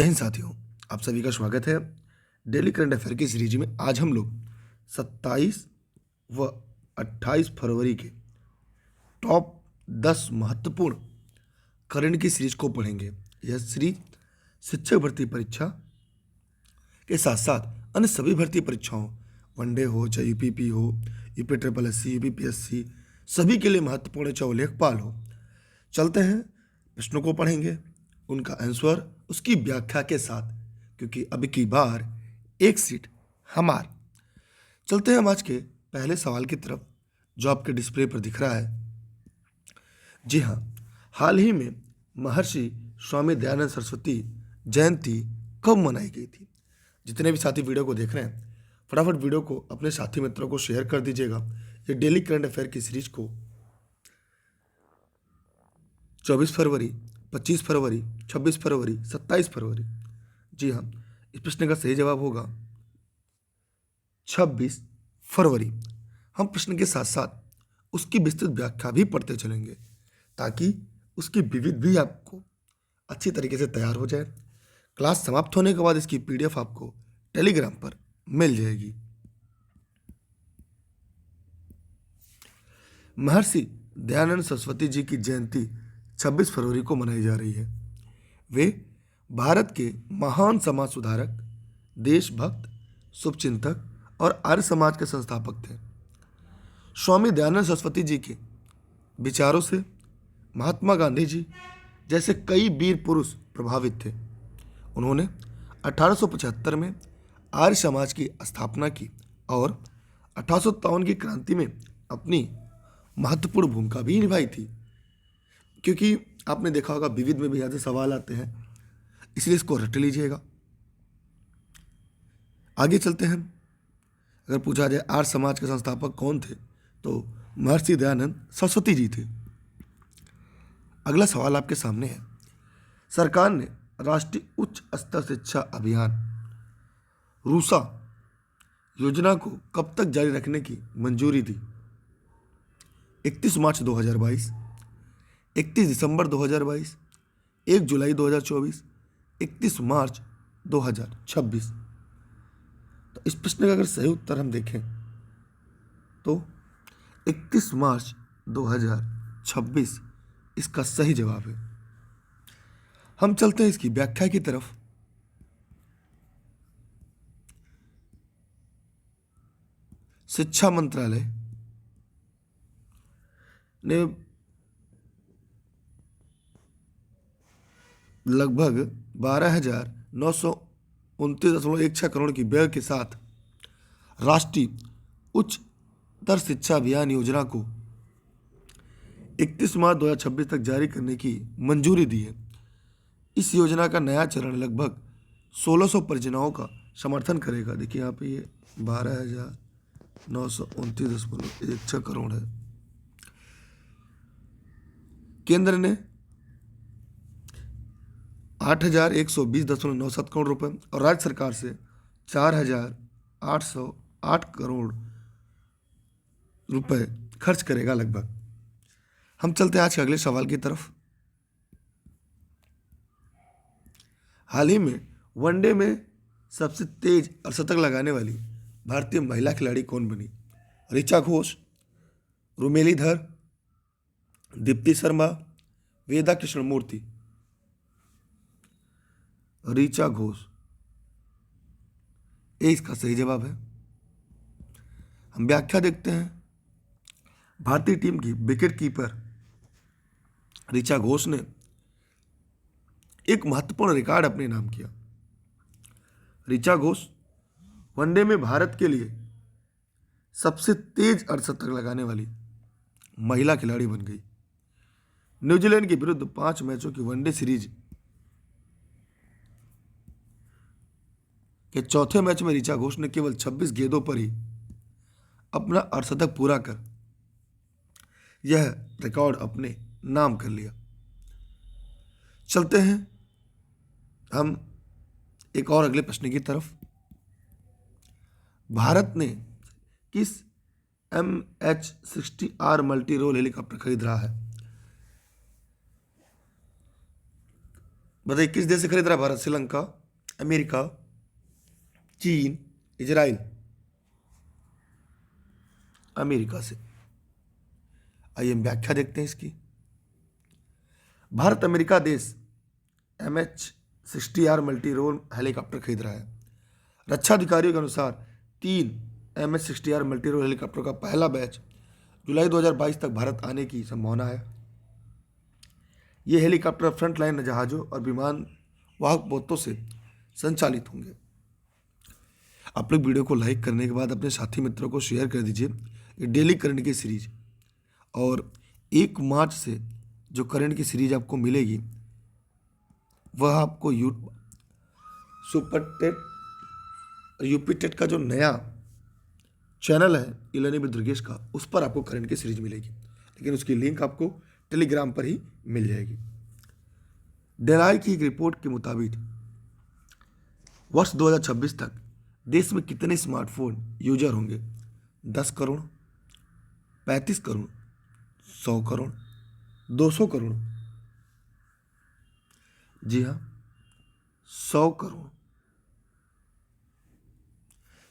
हिंद साथियों, आप सभी का स्वागत है डेली करंट अफेयर की सीरीज में। आज हम लोग 27 व 28 फरवरी के टॉप 10 महत्वपूर्ण करंट की सीरीज को पढ़ेंगे। यह सीरीज शिक्षक भर्ती परीक्षा के साथ साथ अन्य सभी भर्ती परीक्षाओं, वनडे हो चाहे यूपीपी हो, यूपी ट्रिपल एससी, यूपीपीएससी, सभी के लिए महत्वपूर्ण है, चाहे लेखपाल हो। चलते हैं, प्रश्नों को पढ़ेंगे, उनका आंसर उसकी व्याख्या के साथ, क्योंकि अब की बार एक सीट हमार। चलते हैं हम आज के पहले सवाल की तरफ, जो आपके डिस्प्ले पर दिख रहा है। जी हाँ, हाल ही में महर्षि स्वामी दयानंद सरस्वती जयंती कब मनाई गई थी? जितने भी साथी वीडियो को देख रहे हैं, फटाफट वीडियो को अपने साथी मित्रों को शेयर कर दीजिएगा। ये डेली करंट अफेयर की सीरीज को 24 फरवरी, 25 फरवरी, 26 फरवरी, 27 फरवरी। जी हाँ, इस प्रश्न का सही जवाब होगा 26 फरवरी। हम प्रश्न के साथ साथ उसकी विस्तृत व्याख्या भी पढ़ते चलेंगे, ताकि उसकी विविध भी आपको अच्छी तरीके से तैयार हो जाए। क्लास समाप्त होने के बाद इसकी पीडीएफ आपको टेलीग्राम पर मिल जाएगी। महर्षि दयानंद सरस्वती जी की जयंती 26 फरवरी को मनाई जा रही है। वे भारत के महान समाज सुधारक, देशभक्त, शुभचिंतक और आर्य समाज के संस्थापक थे। स्वामी दयानंद सरस्वती जी के विचारों से महात्मा गांधी जी जैसे कई वीर पुरुष प्रभावित थे। उन्होंने 1875 में आर्य समाज की स्थापना की और 1857 की क्रांति में अपनी महत्वपूर्ण भूमिका भी निभाई थी। क्योंकि आपने देखा होगा विविध में भी यहाँ से सवाल आते हैं, इसलिए इसको रट लीजिएगा। आगे चलते हैं। अगर पूछा जाए आर्य समाज के संस्थापक कौन थे, तो महर्षि दयानंद सरस्वती जी थे। अगला सवाल आपके सामने है। सरकार ने राष्ट्रीय उच्च स्तर शिक्षा अभियान रूसा योजना को कब तक जारी रखने की मंजूरी दी? 31 मार्च 2022, 31 दिसंबर 2022, 1 जुलाई 2024, 31 मार्च 2026। तो इस प्रश्न का अगर सही उत्तर हम देखें तो 31 मार्च 2026 इसका सही जवाब है। हम चलते हैं इसकी व्याख्या की तरफ। शिक्षा मंत्रालय ने लगभग 12,929.16 करोड़ की व्यय के साथ राष्ट्रीय उच्चतर शिक्षा अभियान योजना को 31 मार्च 2026 तक जारी करने की मंजूरी दी है। इस योजना का नया चरण लगभग 1600 परियोजनाओं का समर्थन करेगा। देखिए यहाँ पे ये 12,929.16 करोड़ है। केंद्र ने 8,120.97 करोड़ रुपए और राज्य सरकार से 4,808 करोड़ रुपए खर्च करेगा लगभग। हम चलते हैं आज के अगले सवाल की तरफ। हाल ही में वनडे में सबसे तेज और शतक लगाने वाली भारतीय महिला खिलाड़ी कौन बनी? ऋचा घोष, रुमेली धर, दीप्ति शर्मा, वेदा कृष्णमूर्ति। ऋचा घोष ये इसका सही जवाब है। हम व्याख्या देखते हैं। भारतीय टीम की विकेट कीपर ऋचा घोष ने एक महत्वपूर्ण रिकॉर्ड अपने नाम किया। ऋचा घोष वनडे में भारत के लिए सबसे तेज अर्धशतक लगाने वाली महिला खिलाड़ी बन गई। न्यूजीलैंड के विरुद्ध 5 मैचों की वनडे सीरीज के चौथे मैच में ऋचा घोष ने केवल 26 गेंदों पर ही अपना अर्धशतक पूरा कर यह रिकॉर्ड अपने नाम कर लिया। चलते हैं हम एक और अगले प्रश्न की तरफ। भारत ने किस MH-60R मल्टी रोल हेलीकॉप्टर खरीद रहा है? बताइए किस देश से खरीद रहा है भारत? श्रीलंका, अमेरिका, चीन, इजराइल? अमेरिका से। आइए हम व्याख्या देखते हैं इसकी। भारत अमेरिका देश MH-60R मल्टी रोल हेलीकॉप्टर खरीद रहा है। रक्षा अधिकारियों के अनुसार 3 MH-60R मल्टी रोल हेलीकॉप्टर का पहला बैच जुलाई 2022 तक भारत आने की संभावना है। ये हेलीकॉप्टर फ्रंटलाइन जहाज़ों और विमान वाहक पोतों से संचालित होंगे। आप लोग वीडियो को लाइक करने के बाद अपने साथी मित्रों को शेयर कर दीजिए। ये डेली करंट की सीरीज और 1 मार्च से जो करंट की सीरीज आपको मिलेगी वह आपको सुपर टेट यूपी टेट का जो नया चैनल है इलानी विद दुर्गेश का, उस पर आपको करंट की सीरीज मिलेगी, लेकिन उसकी लिंक आपको टेलीग्राम पर ही मिल जाएगी। डेलाई की एक रिपोर्ट के मुताबिक वर्ष 2026 तक देश में कितने स्मार्टफोन यूजर होंगे? 10 करोड़, 35 करोड़, 100 करोड़, 200 करोड़? जी हाँ, 100 करोड़।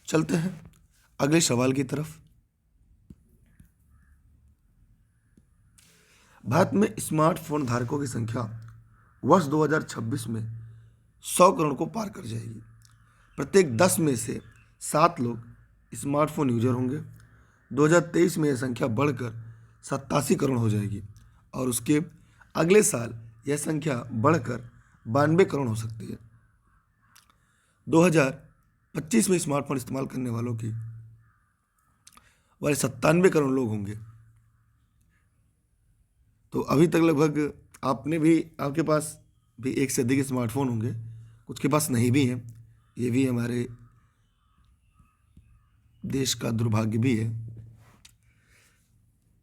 चलते हैं अगले सवाल की तरफ। भारत में स्मार्टफोन धारकों की संख्या वर्ष 2026 में 100 करोड़ को पार कर जाएगी। प्रत्येक 10 में से 7 लोग स्मार्टफोन यूजर होंगे। 2023 में यह संख्या बढ़कर 87 करोड़ हो जाएगी और उसके अगले साल यह संख्या बढ़कर 92 करोड़ हो सकती है। 2025 में स्मार्टफोन इस्तेमाल करने वालों की वाले 97 करोड़ लोग होंगे। तो अभी तक लगभग आपके पास भी एक से अधिक स्मार्टफोन होंगे, कुछ के पास नहीं भी हैं। ये भी हमारे देश का दुर्भाग्य भी है।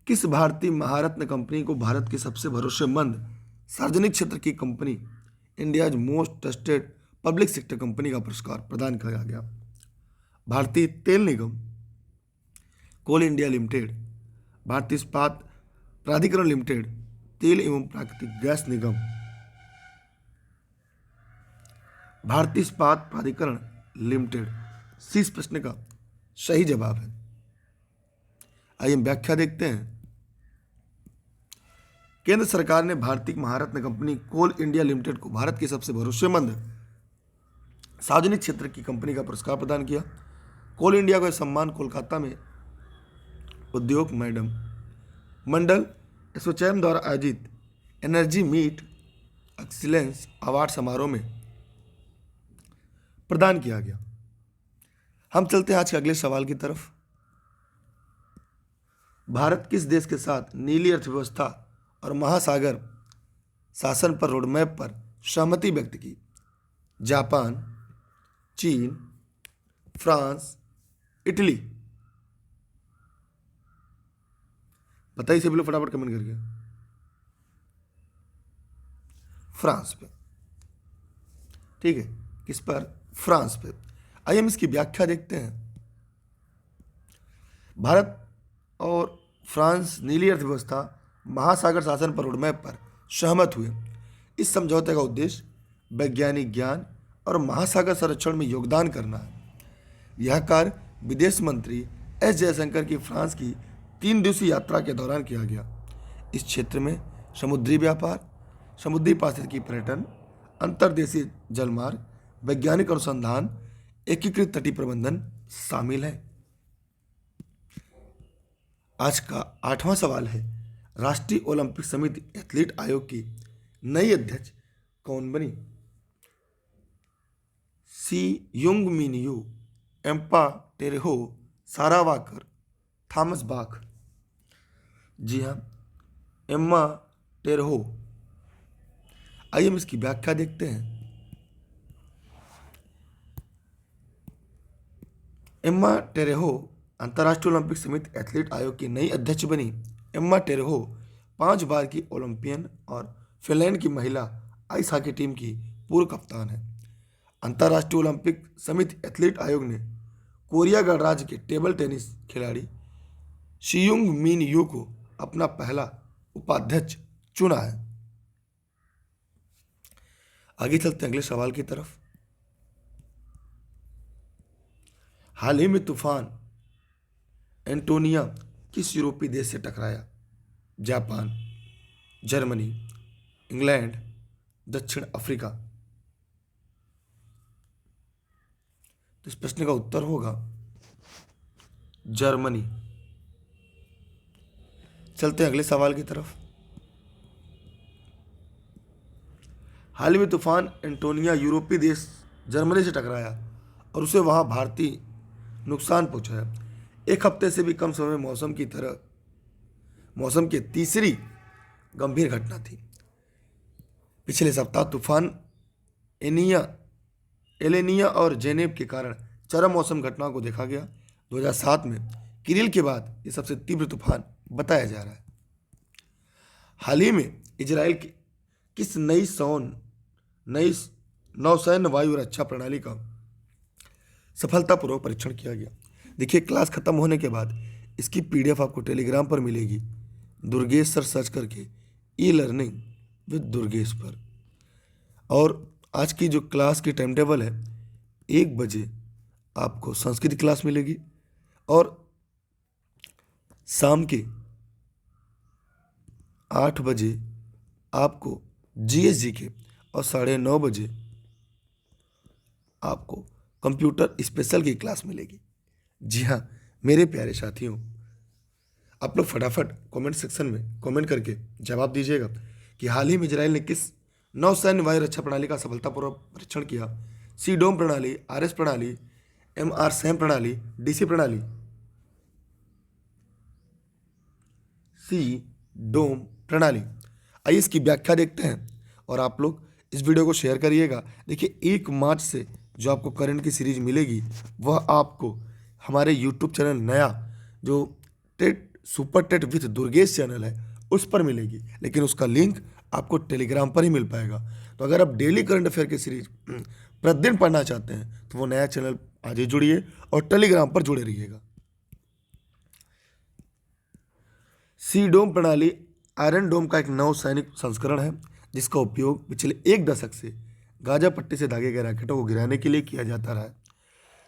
किस भारतीय महारत्न कंपनी को भारत की सबसे भरोसेमंद सार्वजनिक क्षेत्र की company, India's most trusted public sector company का पुरस्कार प्रदान किया गया? भारतीय तेल निगम, कोल इंडिया लिमिटेड, भारतीय इस्पात प्राधिकरण लिमिटेड, तेल एवं प्राकृतिक गैस निगम? भारतीय इस्पात प्राधिकरण लिमिटेड सी इस प्रश्न का सही जवाब है। आइए हम व्याख्या देखते हैं। केंद्र सरकार ने भारतीय महारत्न कंपनी कोल इंडिया लिमिटेड को भारत की सबसे भरोसेमंद सार्वजनिक क्षेत्र की कंपनी का पुरस्कार प्रदान किया। कोल इंडिया का सम्मान कोलकाता में उद्योग मंडल एसोचैम द्वारा आयोजित एनर्जी मीट एक्सीलेंस अवार्ड समारोह में प्रदान किया गया। हम चलते हैं आज के अगले सवाल की तरफ। भारत किस देश के साथ नीली अर्थव्यवस्था और महासागर शासन पर रोडमैप पर सहमति व्यक्त की? जापान, चीन, फ्रांस, इटली? बताइए सभी लोग फटाफट कमेंट करके। फ्रांस पे। ठीक है, किस पर? फ्रांस पे। आइए हम इसकी व्याख्या देखते हैं। भारत और फ्रांस नीली अर्थव्यवस्था महासागर शासन पर रोडमैप पर सहमत हुए। इस समझौते का उद्देश्य वैज्ञानिक ज्ञान और महासागर संरक्षण में योगदान करना है। यह कार्य विदेश मंत्री एस जयशंकर की फ्रांस की 3 दिवसीय यात्रा के दौरान किया गया। इस क्षेत्र में समुद्री व्यापार, समुद्री पारिस्थितिकी पर्यटन, अंतर्देशीय जलमार्ग, वैज्ञानिक अनुसंधान, एकीकृत तटीय प्रबंधन शामिल है। आज का 8वां सवाल है, राष्ट्रीय ओलंपिक समिति एथलीट आयोग की नई अध्यक्ष कौन बनी? सी युंग मिन यू, एम्पा टेरेहो, सारा वाकर, थॉमस बाख? जी हाँ, एम्मा टेरेहो। आइए हम इसकी व्याख्या देखते हैं। एम्मा टेरेहो अंतर्राष्ट्रीय ओलंपिक समिति एथलीट आयोग की नई अध्यक्ष बनी। एम्मा टेरेहो 5 बार की ओलंपियन और फिनलैंड की महिला आइस हॉकी टीम की पूर्व कप्तान है। अंतर्राष्ट्रीय ओलंपिक समिति एथलीट आयोग ने कोरिया गणराज्य के टेबल टेनिस खिलाड़ी शियुंग मिन यू को अपना पहला उपाध्यक्ष चुना है। आगे चलते हैं अगले सवाल की तरफ। हाल ही में तूफान एंटोनिया किस यूरोपीय देश से टकराया? जापान, जर्मनी, इंग्लैंड, दक्षिण अफ्रीका। तो इस प्रश्न का उत्तर होगा जर्मनी। चलते हैं अगले सवाल की तरफ। हाल ही में तूफान एंटोनिया यूरोपीय देश जर्मनी से टकराया और उसे वहां भारतीय नुकसान पहुंचाया। एक हफ्ते से भी कम समय में मौसम की तीसरी गंभीर घटना थी। पिछले सप्ताह तूफान एलेनिया और जेनेब के कारण चरम मौसम घटनाओं को देखा गया। 2007 में किरिल के बाद ये सबसे तीव्र तूफान बताया जा रहा है। हाल ही में इजराइल की किस नई नौसैन्य वायु रक्षा प्रणाली का सफलतापूर्वक परीक्षण किया गया? देखिए, क्लास खत्म होने के बाद इसकी पीडीएफ आपको टेलीग्राम पर मिलेगी। दुर्गेश सर सर्च करके ई लर्निंग विद दुर्गेश पर। और आज की जो क्लास की टाइम टेबल है, 1 बजे आपको संस्कृत क्लास मिलेगी और शाम के 8 बजे आपको जीएस जीके और 9:30 बजे आपको कंप्यूटर स्पेशल की क्लास मिलेगी। जी हाँ मेरे प्यारे साथियों, आप लोग फटाफट कमेंट सेक्शन में कमेंट करके जवाब दीजिएगा कि हाल ही में इजराइल ने किस नौसैन्य वायु रक्षा प्रणाली का सफलतापूर्वक परीक्षण किया? सी डोम प्रणाली, आरएस प्रणाली, एमआर सैम प्रणाली, डीसी प्रणाली। सी डोम प्रणाली। आइए इसकी व्याख्या देखते हैं और आप लोग इस वीडियो को शेयर करिएगा। देखिए, 1 मार्च से जो आपको करंट की सीरीज मिलेगी वह आपको हमारे यूट्यूब चैनल नया जो TET super TET with Durgesh channel है उस पर मिलेगी, लेकिन उसका लिंक आपको टेलीग्राम पर ही मिल पाएगा। तो अगर आप डेली करंट अफेयर की सीरीज प्रतिदिन पढ़ना चाहते हैं तो वो नया चैनल आज ही जुड़िए और टेलीग्राम पर जुड़े रहिएगा। सी डोम प्रणाली आयरन डोम का एक नौसैनिक संस्करण है जिसका उपयोग पिछले 1 दशक से गाजा पट्टी से दागे गए रॉकेटों को गिराने के लिए किया जाता रहा है।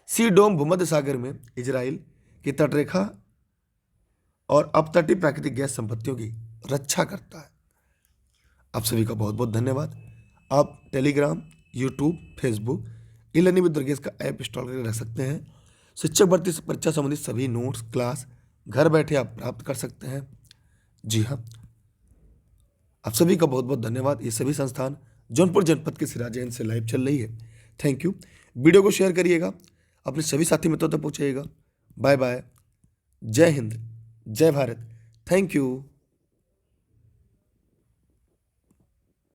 सी डोम भूमध्य सागर में इजराइल की तटरेखा और अपतटीय प्राकृतिक गैस संपत्तियों की रक्षा करता है। आप सभी का बहुत बहुत धन्यवाद। आप Telegram, YouTube, Facebook e learning with Durgesh का ऐप इंस्टॉल करके रख सकते हैं। शिक्षक भर्ती परीक्षा संबंधित सभी नोट्स क्लास घर बैठे आप प्राप्त कर सकते हैं। जी हाँ, आप सभी का बहुत बहुत धन्यवाद। ये सभी संस्थान जौनपुर जनपद के सिराज जैन से लाइव चल रही है। Thank you. वीडियो को शेयर करिएगा, अपने सभी साथी मित्रों तक पहुँचाइएगा। Bye bye. जय हिंद, जय भारत। Thank you.